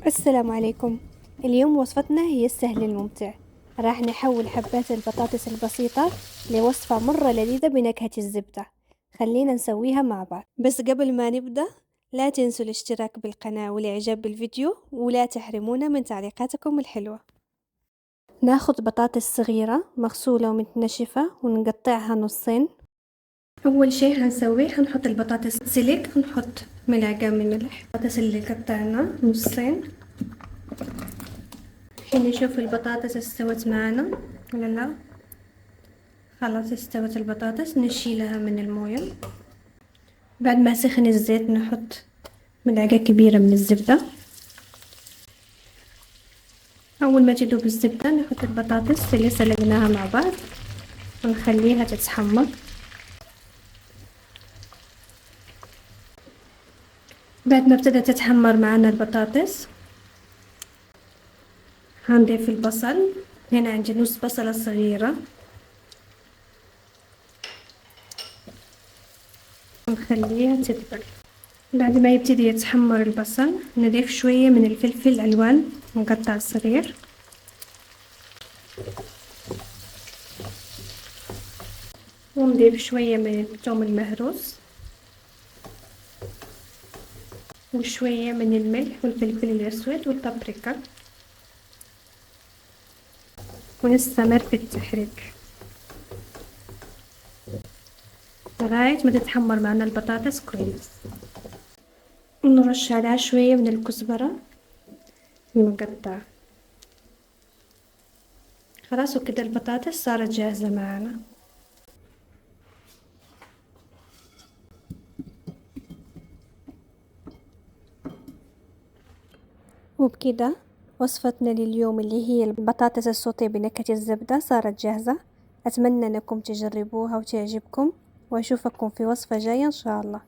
السلام عليكم. اليوم وصفتنا هي السهل الممتع. راح نحول حبات البطاطس البسيطة لوصفة مرة لذيذة بنكهة الزبدة. خلينا نسويها مع بعض، بس قبل ما نبدأ لا تنسوا الاشتراك بالقناة والإعجاب بالفيديو، ولا تحرمونا من تعليقاتكم الحلوة. ناخد بطاطس صغيرة مغسولة ومتنشفة ونقطعها نصين. أول شي هنسويه هنحط البطاطس سلق، هنحط ملعقة من ملح. البطاطس اللي قطعناه نصين. الحين نشوف البطاطس استوت معنا ولا لا. خلاص استوت البطاطس، نشيلها من الموية. بعد ما سخن الزيت نحط ملعقة كبيرة من الزبدة. أول ما تذوب الزبدة نحط البطاطس اللي سلقناها مع بعض ونخليها تتحمر. بعد ما ابتدت تتحمر معنا البطاطس هنضيف البصل. هنا عندي نص بصلة صغيرة ونخليها تدبل. بعد ما يبتدي يتحمر البصل نضيف شوية من الفلفل الألوان مقطع صغير، ونضيف شوية من الثوم المهروس وشوية من الملح والفلفل الأسود والبابريكا، ونستمر في التحريك لغاية ما تتحمر معنا البطاطس كويس. ونرش عليها شوية من الكزبرة المقطعة. خلاص وكده البطاطس صارت جاهزة معنا. وبكده وصفتنا لليوم اللي هي البطاطس السوتيه بنكهة الزبدة صارت جاهزة. أتمنى أنكم تجربوها وتعجبكم، وأشوفكم في وصفة جاية إن شاء الله.